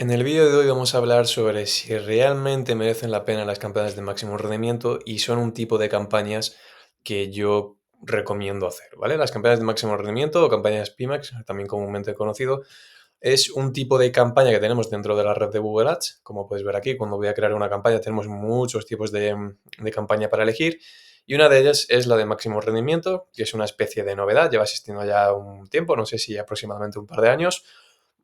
En el vídeo de hoy vamos a hablar sobre si realmente merecen la pena las campañas de máximo rendimiento y son un tipo de campañas que yo recomiendo hacer, ¿vale? Las campañas de máximo rendimiento o campañas PMAX, también comúnmente conocido, es un tipo de campaña que tenemos dentro de la red de Google Ads. Como puedes ver aquí, cuando voy a crear una campaña tenemos muchos tipos de campaña para elegir y una de ellas es la de máximo rendimiento, que es una especie de novedad, lleva existiendo ya un tiempo, no sé si aproximadamente un par de años.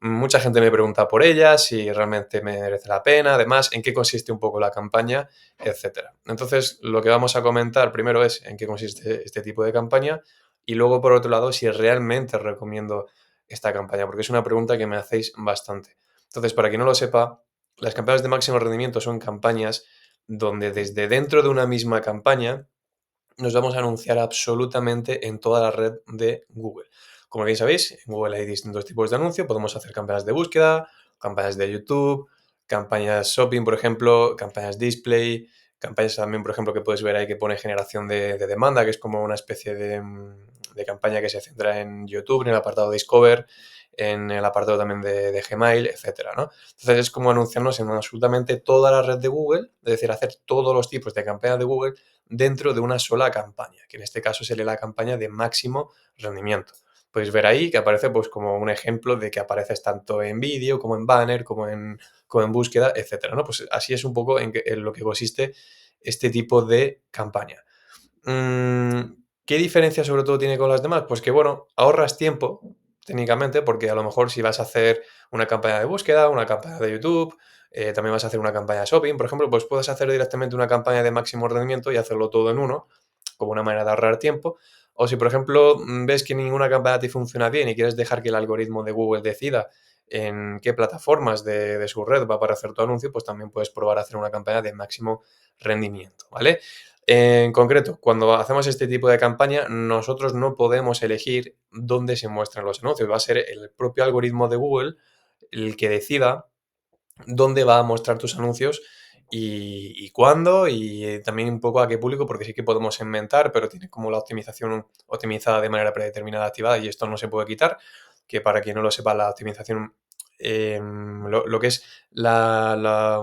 Mucha gente me pregunta por ella, si realmente merece la pena, además, en qué consiste un poco la campaña, etcétera. Entonces, lo que vamos a comentar primero es en qué consiste este tipo de campaña y luego, por otro lado, si realmente recomiendo esta campaña, porque es una pregunta que me hacéis bastante. Entonces, para quien no lo sepa, las campañas de máximo rendimiento son campañas donde desde dentro de una misma campaña nos vamos a anunciar absolutamente en toda la red de Google. Como bien sabéis, en Google hay distintos tipos de anuncio. Podemos hacer campañas de búsqueda, campañas de YouTube, campañas shopping, por ejemplo, campañas display, campañas también, por ejemplo, que puedes ver ahí que pone generación de demanda, que es como una especie de campaña que se centra en YouTube, en el apartado Discover, en el apartado también de Gmail, etcétera, ¿no? Entonces es como anunciarnos en absolutamente toda la red de Google, es decir, hacer todos los tipos de campañas de Google dentro de una sola campaña, que en este caso sería la campaña de máximo rendimiento. Podéis ver ahí que aparece pues como un ejemplo de que apareces tanto en vídeo como en banner, como en búsqueda, etcétera, ¿no? Pues así es un poco en lo que consiste este tipo de campaña. ¿Qué diferencia sobre todo tiene con las demás? Pues que, bueno, ahorras tiempo, técnicamente, porque a lo mejor si vas a hacer una campaña de búsqueda, una campaña de YouTube, también vas a hacer una campaña de shopping, por ejemplo, pues puedes hacer directamente una campaña de máximo rendimiento y hacerlo todo en uno, como una manera de ahorrar tiempo. O si, por ejemplo, ves que ninguna campaña te funciona bien y quieres dejar que el algoritmo de Google decida en qué plataformas de su red va a aparecer tu anuncio, pues también puedes probar a hacer una campaña de máximo rendimiento, ¿vale? En concreto, cuando hacemos este tipo de campaña, nosotros no podemos elegir dónde se muestran los anuncios. Va a ser el propio algoritmo de Google el que decida dónde va a mostrar tus anuncios y cuándo, y también un poco a qué público, porque sí que podemos segmentar, pero tiene como la optimización optimizada de manera predeterminada activada y esto no se puede quitar, que para quien no lo sepa, la optimización, lo que es la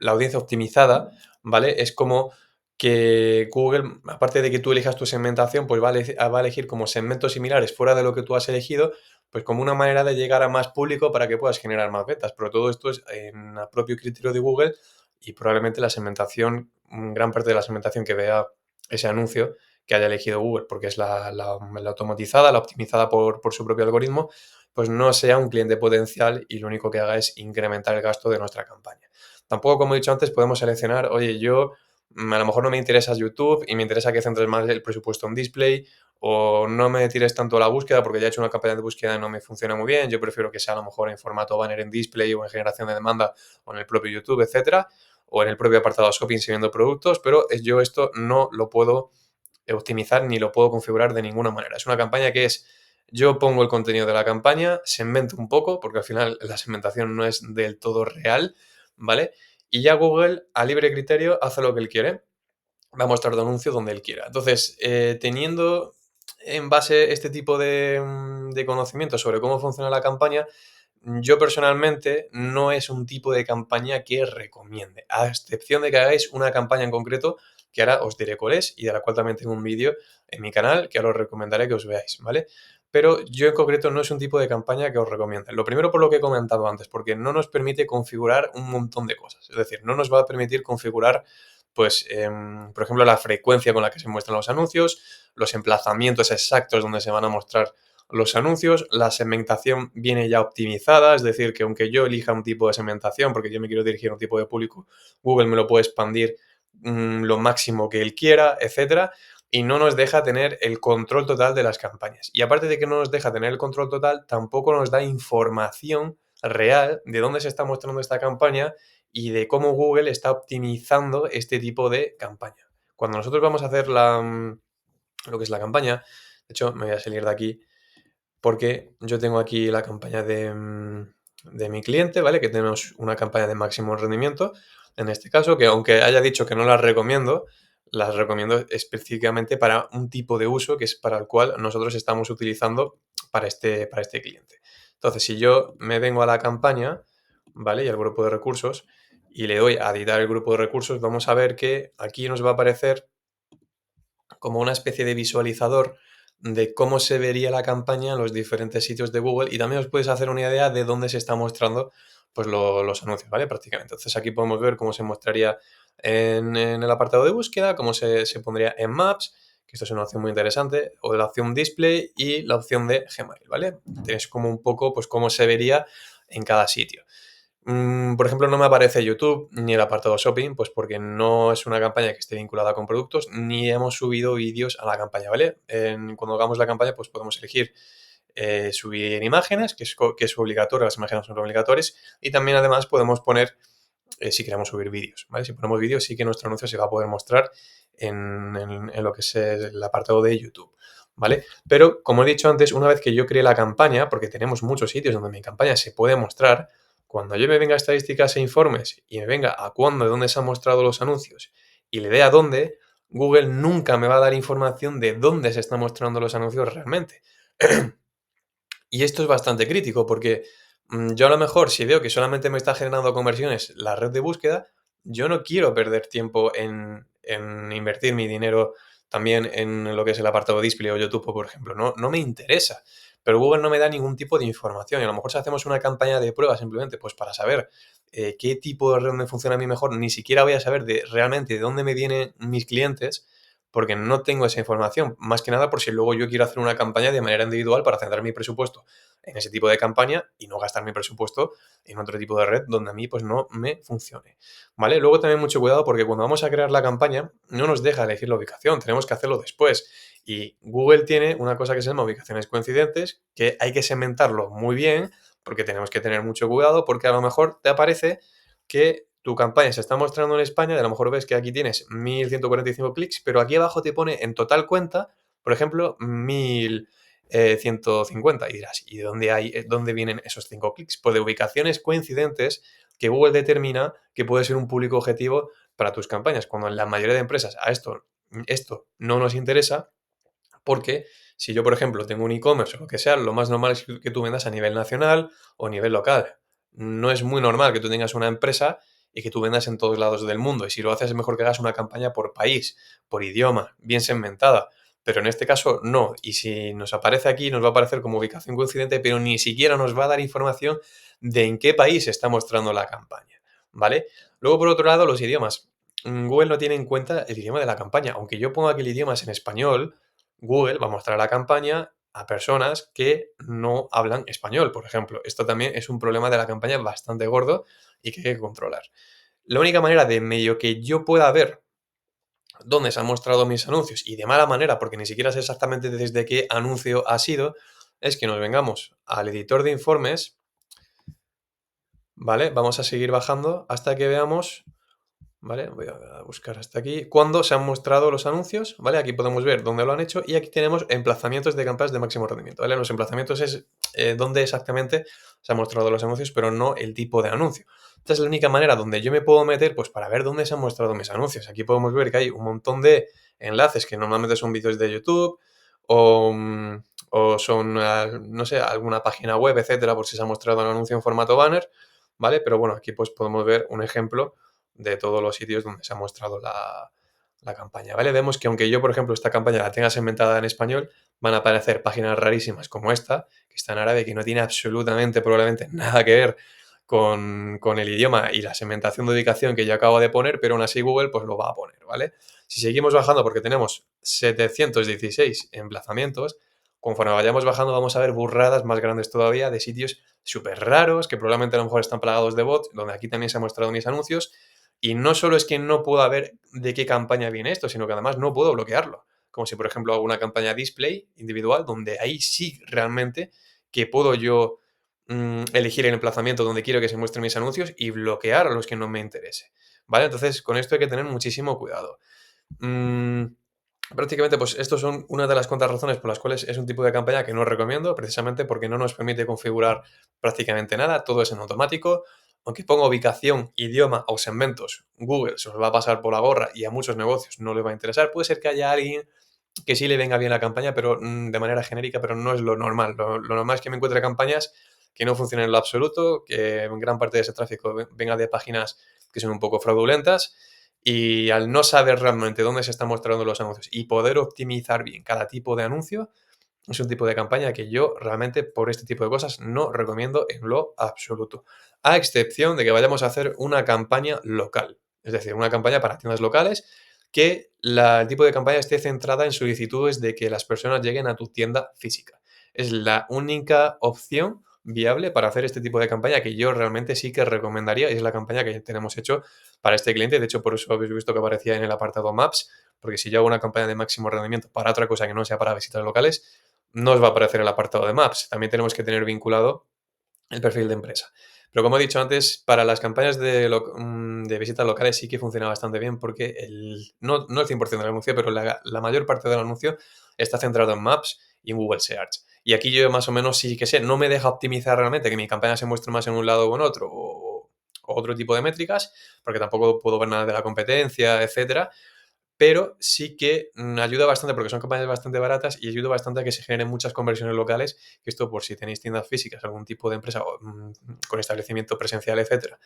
audiencia optimizada, ¿vale? Es como que Google, aparte de que tú elijas tu segmentación, pues va a elegir como segmentos similares fuera de lo que tú has elegido, pues como una manera de llegar a más público para que puedas generar más ventas. Pero todo esto es en el propio criterio de Google y probablemente la segmentación, gran parte de la segmentación que vea ese anuncio que haya elegido Google, porque es la automatizada, la optimizada por su propio algoritmo, pues no sea un cliente potencial y lo único que haga es incrementar el gasto de nuestra campaña. Tampoco, como he dicho antes, podemos seleccionar, oye, yo a lo mejor no me interesa YouTube y me interesa que centres más el presupuesto en display, o no me tires tanto a la búsqueda porque ya he hecho una campaña de búsqueda y no me funciona muy bien, yo prefiero que sea a lo mejor en formato banner en display o en generación de demanda o en el propio YouTube, etcétera, o en el propio apartado shopping siguiendo productos, pero yo esto no lo puedo optimizar ni lo puedo configurar de ninguna manera. Es una campaña que es, yo pongo el contenido de la campaña, segmento un poco, porque al final la segmentación no es del todo real, ¿vale? Y ya Google, a libre criterio, hace lo que él quiere, va a mostrar tu anuncio donde él quiera. Entonces, teniendo en base este tipo de conocimiento sobre cómo funciona la campaña, yo personalmente no es un tipo de campaña que recomiende, a excepción de que hagáis una campaña en concreto, que ahora os diré cuál es y de la cual también tengo un vídeo en mi canal que ahora os recomendaré que os veáis, ¿vale? Pero yo en concreto no es un tipo de campaña que os recomiende. Lo primero por lo que he comentado antes, porque no nos permite configurar un montón de cosas. Es decir, no nos va a permitir configurar, pues, por ejemplo, la frecuencia con la que se muestran los anuncios, los emplazamientos exactos donde se van a mostrar los anuncios, la segmentación viene ya optimizada, es decir, que aunque yo elija un tipo de segmentación, porque yo me quiero dirigir a un tipo de público, Google me lo puede expandir lo máximo que él quiera, etcétera, y no nos deja tener el control total de las campañas. Y aparte de que no nos deja tener el control total, tampoco nos da información real de dónde se está mostrando esta campaña y de cómo Google está optimizando este tipo de campaña. Cuando nosotros vamos a hacer lo que es la campaña, de hecho, me voy a salir de aquí porque yo tengo aquí la campaña de mi cliente, ¿vale? Que tenemos una campaña de máximo rendimiento, en este caso, que aunque haya dicho que no las recomiendo específicamente para un tipo de uso que es para el cual nosotros estamos utilizando para este cliente. Entonces, si yo me vengo a la campaña, ¿vale? Y al grupo de recursos, y le doy a editar el grupo de recursos, vamos a ver que aquí nos va a aparecer como una especie de visualizador de cómo se vería la campaña en los diferentes sitios de Google, y también os podéis hacer una idea de dónde se está mostrando pues los anuncios, ¿vale? Prácticamente. Entonces aquí podemos ver cómo se mostraría en el apartado de búsqueda, cómo se pondría en Maps, que esto es una opción muy interesante, o la opción Display y la opción de Gmail, ¿vale? Tenéis como un poco pues cómo se vería en cada sitio. Por ejemplo, no me aparece YouTube ni el apartado Shopping, pues porque no es una campaña que esté vinculada con productos, ni hemos subido vídeos a la campaña, ¿vale? Cuando hagamos la campaña, pues podemos elegir subir imágenes, que es obligatorio, las imágenes son obligatorias, y también además podemos poner, si queremos subir vídeos, ¿vale? Si ponemos vídeos, sí que nuestro anuncio se va a poder mostrar en lo que es el apartado de YouTube, ¿vale? Pero, como he dicho antes, una vez que yo creé la campaña, porque tenemos muchos sitios donde mi campaña se puede mostrar, cuando yo me venga a estadísticas e informes y me venga a cuándo y dónde se han mostrado los anuncios y le dé a dónde, Google nunca me va a dar información de dónde se están mostrando los anuncios realmente. Y esto es bastante crítico porque yo a lo mejor si veo que solamente me está generando conversiones la red de búsqueda, yo no quiero perder tiempo en invertir mi dinero también en lo que es el apartado display o YouTube, por ejemplo. No me interesa. Pero Google no me da ningún tipo de información. Y a lo mejor si hacemos una campaña de prueba simplemente pues para saber qué tipo de red me funciona a mí mejor, ni siquiera voy a saber realmente de dónde me vienen mis clientes porque no tengo esa información. Más que nada por si luego yo quiero hacer una campaña de manera individual para centrar mi presupuesto en ese tipo de campaña y no gastar mi presupuesto en otro tipo de red donde a mí pues no me funcione. ¿Vale? Luego también mucho cuidado porque cuando vamos a crear la campaña no nos deja elegir la ubicación, tenemos que hacerlo después. Y Google tiene una cosa que se llama ubicaciones coincidentes, que hay que segmentarlo muy bien porque tenemos que tener mucho cuidado porque a lo mejor te aparece que tu campaña se está mostrando en España y a lo mejor ves que aquí tienes 1.145 clics, pero aquí abajo te pone en total cuenta, por ejemplo, 1.150 y dirás, ¿y dónde vienen esos 5 clics? Pues de ubicaciones coincidentes que Google determina que puede ser un público objetivo para tus campañas, cuando en la mayoría de empresas a esto no nos interesa porque si yo, por ejemplo, tengo un e-commerce o lo que sea, lo más normal es que tú vendas a nivel nacional o a nivel local. No es muy normal que tú tengas una empresa y que tú vendas en todos lados del mundo. Y si lo haces, es mejor que hagas una campaña por país, por idioma, bien segmentada. Pero en este caso, no. Y si nos aparece aquí, nos va a aparecer como ubicación coincidente, pero ni siquiera nos va a dar información de en qué país se está mostrando la campaña. ¿Vale? Luego, por otro lado, los idiomas. Google no tiene en cuenta el idioma de la campaña. Aunque yo ponga que el idioma es en español, Google va a mostrar la campaña a personas que no hablan español, por ejemplo. Esto también es un problema de la campaña bastante gordo y que hay que controlar. La única manera de medio que yo pueda ver dónde se han mostrado mis anuncios y de mala manera, porque ni siquiera sé exactamente desde qué anuncio ha sido, es que nos vengamos al editor de informes, ¿vale? Vamos a seguir bajando hasta que veamos. ¿Vale? Voy a buscar hasta aquí. ¿Cuándo se han mostrado los anuncios? ¿Vale? Aquí podemos ver dónde lo han hecho y aquí tenemos emplazamientos de campañas de máximo rendimiento, ¿vale? Los emplazamientos es dónde exactamente se han mostrado los anuncios, pero no el tipo de anuncio. Esta es la única manera donde yo me puedo meter pues para ver dónde se han mostrado mis anuncios. Aquí podemos ver que hay un montón de enlaces que normalmente son vídeos de YouTube o, o son, no sé, alguna página web, etcétera, por si se ha mostrado un anuncio en formato banner, ¿vale? Pero bueno, aquí pues podemos ver un ejemplo de todos los sitios donde se ha mostrado la campaña, ¿vale? Vemos que aunque yo, por ejemplo, esta campaña la tenga segmentada en español, van a aparecer páginas rarísimas como esta, que está en árabe, que no tiene absolutamente, probablemente, nada que ver con el idioma y la segmentación de ubicación que yo acabo de poner, pero aún así Google pues lo va a poner, ¿vale? Si seguimos bajando, porque tenemos 716 emplazamientos, conforme vayamos bajando vamos a ver burradas más grandes todavía de sitios súper raros, que probablemente a lo mejor están plagados de bots, donde aquí también se han mostrado mis anuncios, y no solo es que no puedo ver de qué campaña viene esto, sino que además no puedo bloquearlo. Como si, por ejemplo, hago una campaña display individual, donde ahí sí realmente que puedo yo elegir el emplazamiento donde quiero que se muestren mis anuncios y bloquear a los que no me interese. ¿Vale? Entonces, con esto hay que tener muchísimo cuidado. Mm, Prácticamente, pues estos son una de las cuantas razones por las cuales es un tipo de campaña que no recomiendo, precisamente porque no nos permite configurar prácticamente nada, todo es en automático. Aunque ponga ubicación, idioma o segmentos, Google se los va a pasar por la gorra y a muchos negocios no les va a interesar. Puede ser que haya alguien que sí le venga bien la campaña, pero de manera genérica, pero no es lo normal. Lo normal es que me encuentre campañas que no funcionen en lo absoluto, que gran parte de ese tráfico venga de páginas que son un poco fraudulentas y al no saber realmente dónde se están mostrando los anuncios y poder optimizar bien cada tipo de anuncio, es un tipo de campaña que yo realmente por este tipo de cosas no recomiendo en lo absoluto, a excepción de que vayamos a hacer una campaña local, es decir, una campaña para tiendas locales que el tipo de campaña esté centrada en solicitudes de que las personas lleguen a tu tienda física. Es la única opción viable para hacer este tipo de campaña que yo realmente sí que recomendaría y es la campaña que tenemos hecho para este cliente. De hecho, por eso habéis visto que aparecía en el apartado Maps, porque si yo hago una campaña de máximo rendimiento para otra cosa que no sea para visitas locales, no os va a aparecer el apartado de Maps. También tenemos que tener vinculado el perfil de empresa. Pero como he dicho antes, para las campañas de visitas locales sí que funciona bastante bien porque no el 100% del anuncio, pero la mayor parte del anuncio está centrado en Maps y en Google Search. Y aquí yo más o menos sí que sé, no me deja optimizar realmente que mi campaña se muestre más en un lado o en otro, o otro tipo de métricas, porque tampoco puedo ver nada de la competencia, etcétera, pero sí que ayuda bastante porque son campañas bastante baratas y ayuda bastante a que se generen muchas conversiones locales, que esto por si tenéis tiendas físicas, algún tipo de empresa con establecimiento presencial, etcétera,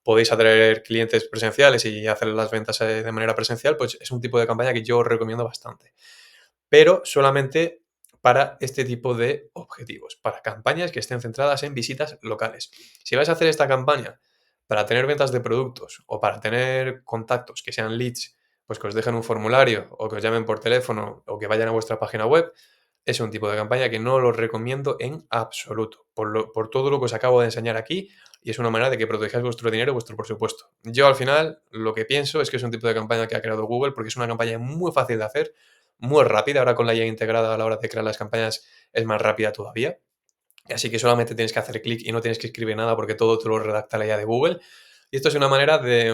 podéis atraer clientes presenciales y hacer las ventas de manera presencial, pues es un tipo de campaña que yo os recomiendo bastante. Pero solamente para este tipo de objetivos, para campañas que estén centradas en visitas locales. Si vais a hacer esta campaña para tener ventas de productos o para tener contactos que sean leads, pues que os dejen un formulario o que os llamen por teléfono o que vayan a vuestra página web, es un tipo de campaña que no lo recomiendo en absoluto, por todo lo que os acabo de enseñar aquí, y es una manera de que protejáis vuestro dinero y vuestro presupuesto. Yo al final lo que pienso es que es un tipo de campaña que ha creado Google porque es una campaña muy fácil de hacer, muy rápida, ahora con la IA integrada a la hora de crear las campañas es más rápida todavía. Así que solamente tienes que hacer clic y no tienes que escribir nada porque todo te lo redacta la IA de Google. Y esto es una manera de,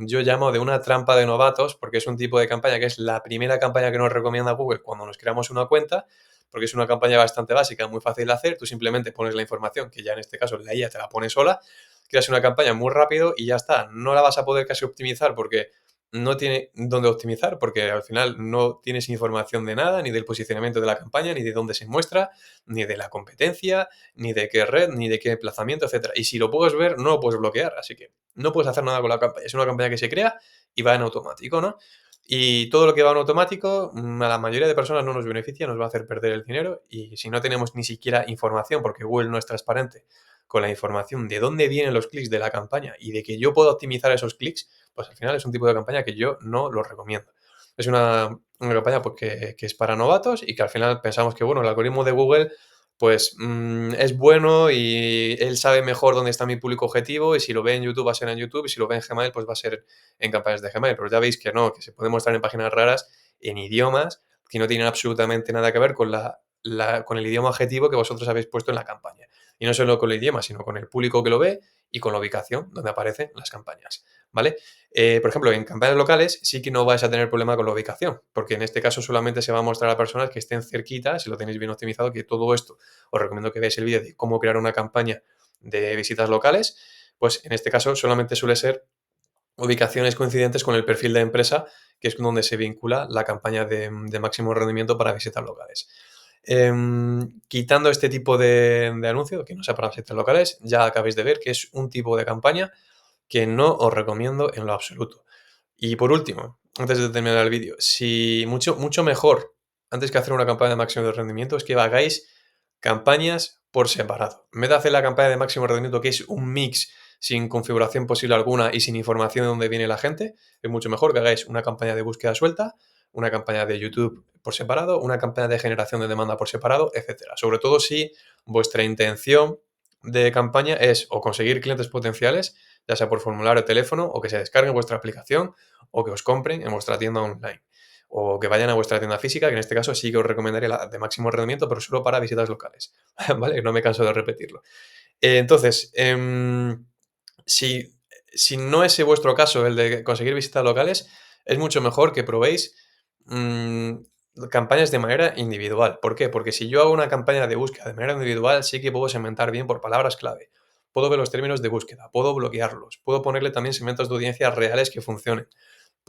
yo llamo de una trampa de novatos, porque es un tipo de campaña que es la primera campaña que nos recomienda Google cuando nos creamos una cuenta, porque es una campaña bastante básica, muy fácil de hacer. Tú simplemente pones la información, que ya en este caso la IA te la pone sola, creas una campaña muy rápido y ya está. No la vas a poder casi optimizar porque no tiene dónde optimizar, porque al final no tienes información de nada, ni del posicionamiento de la campaña, ni de dónde se muestra, ni de la competencia, ni de qué red, ni de qué emplazamiento, etcétera. Y si lo puedes ver, no lo puedes bloquear, así que no puedes hacer nada con la campaña. Es una campaña que se crea y va en automático, ¿no? Y todo lo que va en automático, a la mayoría de personas no nos beneficia, nos va a hacer perder el dinero y si no tenemos ni siquiera información, porque Google no es transparente con la información de dónde vienen los clics de la campaña y de que yo puedo optimizar esos clics, pues al final es un tipo de campaña que yo no lo recomiendo. Es una campaña pues, que es para novatos y que al final pensamos que, bueno, el algoritmo de Google pues es bueno y él sabe mejor dónde está mi público objetivo y si lo ve en YouTube va a ser en YouTube y si lo ve en Gmail pues va a ser en campañas de Gmail. Pero ya veis que no, que se puede mostrar en páginas raras en idiomas que no tienen absolutamente nada que ver con, con el idioma objetivo que vosotros habéis puesto en la campaña. Y no solo con el idioma, sino con el público que lo ve y con la ubicación donde aparecen las campañas, ¿vale? Por ejemplo, en campañas locales sí que no vais a tener problema con la ubicación, porque en este caso solamente se va a mostrar a personas que estén cerquitas, si lo tenéis bien optimizado, que todo esto os recomiendo que veáis el vídeo de cómo crear una campaña de visitas locales, pues en este caso solamente suele ser ubicaciones coincidentes con el perfil de empresa, que es donde se vincula la campaña de máximo rendimiento para visitas locales. Quitando este tipo de anuncio, que no sea para visitas locales, ya acabáis de ver que es un tipo de campaña que no os recomiendo en lo absoluto. Y por último, antes de terminar el vídeo, si mucho mejor, antes que hacer una campaña de máximo de rendimiento, es que hagáis campañas por separado. En vez de hacer la campaña de máximo rendimiento, que es un mix sin configuración posible alguna y sin información de dónde viene la gente, es mucho mejor que hagáis una campaña de búsqueda suelta, una campaña de YouTube por separado, una campaña de generación de demanda por separado, etcétera. Sobre todo si vuestra intención de campaña es o conseguir clientes potenciales, ya sea por formulario o teléfono, o que se descarguen vuestra aplicación, o que os compren en vuestra tienda online, o que vayan a vuestra tienda física, que en este caso sí que os recomendaría la de máximo rendimiento, pero solo para visitas locales, ¿vale? No me canso de repetirlo. Entonces, si, si no es vuestro caso el de conseguir visitas locales, es mucho mejor que probéis mm, campañas de manera individual. ¿Por qué? Porque si yo hago una campaña de búsqueda de manera individual, sí que puedo segmentar bien por palabras clave. Puedo ver los términos de búsqueda, puedo bloquearlos, puedo ponerle también segmentos de audiencia reales que funcionen.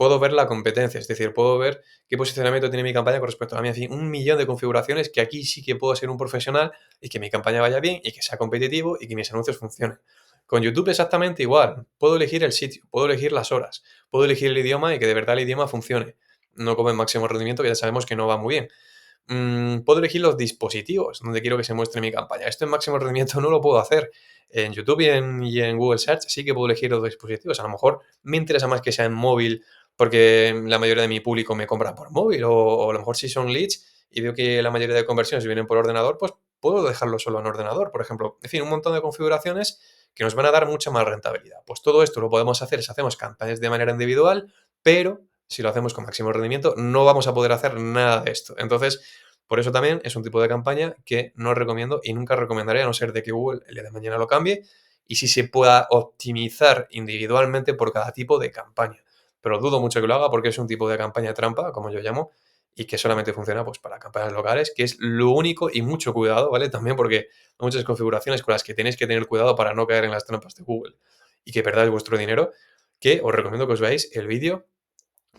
puedo ver la competencia, es decir, puedo ver qué posicionamiento tiene mi campaña con respecto a mí. En fin, un millón de configuraciones que aquí sí que puedo ser un profesional y que mi campaña vaya bien y que sea competitivo y que mis anuncios funcionen. Con YouTube exactamente igual. Puedo elegir el sitio, puedo elegir las horas, puedo elegir el idioma y que de verdad el idioma funcione. No como en máximo rendimiento, que ya sabemos que no va muy bien. Puedo elegir los dispositivos donde quiero que se muestre mi campaña. Esto en máximo rendimiento no lo puedo hacer. En YouTube y en Google Search sí que puedo elegir los dispositivos. A lo mejor me interesa más que sea en móvil porque la mayoría de mi público me compra por móvil o a lo mejor si son leads y veo que la mayoría de conversiones vienen por ordenador, pues puedo dejarlo solo en ordenador, por ejemplo. En fin, un montón de configuraciones que nos van a dar mucha más rentabilidad. Pues todo esto lo podemos hacer si hacemos campañas de manera individual, pero si lo hacemos con máximo rendimiento no vamos a poder hacer nada de esto. Entonces, por eso también es un tipo de campaña que no recomiendo y nunca recomendaré, a no ser de que Google el día de mañana lo cambie y si se pueda optimizar individualmente por cada tipo de campaña. Pero dudo mucho que lo haga porque es un tipo de campaña trampa, como yo llamo, y que solamente funciona pues, para campañas locales, que es lo único y mucho cuidado, ¿vale? También porque hay muchas configuraciones con las que tenéis que tener cuidado para no caer en las trampas de Google y que perdáis vuestro dinero, que os recomiendo que os veáis el vídeo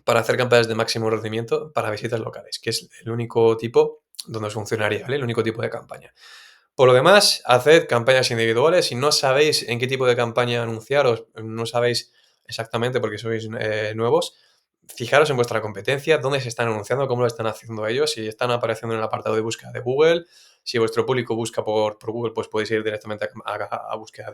para hacer campañas de máximo rendimiento para visitas locales, que es el único tipo donde os funcionaría, ¿vale? El único tipo de campaña. Por lo demás, haced campañas individuales. Si no sabéis en qué tipo de campaña anunciaros, no sabéis exactamente porque sois nuevos, fijaros en vuestra competencia, dónde se están anunciando, cómo lo están haciendo ellos, si están apareciendo en el apartado de búsqueda de Google, si vuestro público busca por Google, pues podéis ir directamente a búsqueda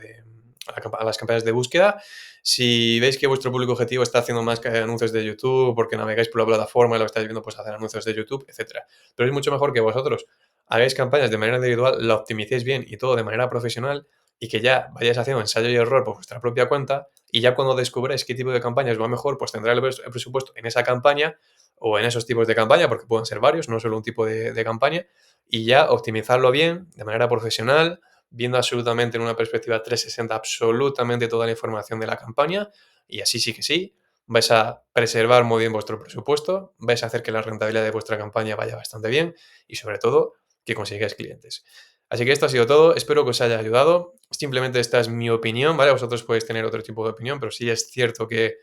a las campañas de búsqueda. Si veis que vuestro público objetivo está haciendo más que anuncios de YouTube porque navegáis por la plataforma y lo estáis viendo, pues hacer anuncios de YouTube, etcétera. Pero es mucho mejor que vosotros hagáis campañas de manera individual, la optimicéis bien y todo de manera profesional y que ya vayáis haciendo ensayo y error por vuestra propia cuenta y ya cuando descubráis qué tipo de campañas va mejor, pues tendrá el presupuesto en esa campaña o en esos tipos de campaña, porque pueden ser varios, no solo un tipo de campaña, y ya optimizarlo bien, de manera profesional, viendo absolutamente en una perspectiva 360 absolutamente toda la información de la campaña y así sí que sí, vais a preservar muy bien vuestro presupuesto, vais a hacer que la rentabilidad de vuestra campaña vaya bastante bien y sobre todo que consigáis clientes. Así que esto ha sido todo, espero que os haya ayudado. Simplemente esta es mi opinión, ¿vale? Vosotros podéis tener otro tipo de opinión, pero sí es cierto que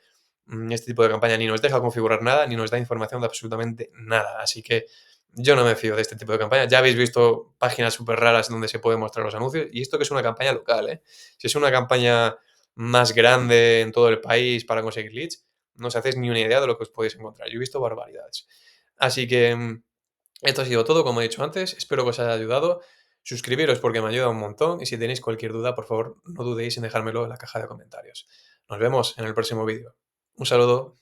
este tipo de campaña ni nos deja configurar nada, ni nos da información de absolutamente nada. Así que yo no me fío de este tipo de campaña. Ya habéis visto páginas súper raras donde se pueden mostrar los anuncios, y esto que es una campaña local, ¿eh? Si es una campaña más grande en todo el país para conseguir leads, no os hacéis ni una idea de lo que os podéis encontrar. Yo he visto barbaridades. Así que esto ha sido todo, como he dicho antes. Espero que os haya ayudado. Suscribiros porque me ayuda un montón y si tenéis cualquier duda, por favor, no dudéis en dejármelo en la caja de comentarios. Nos vemos en el próximo vídeo. Un saludo.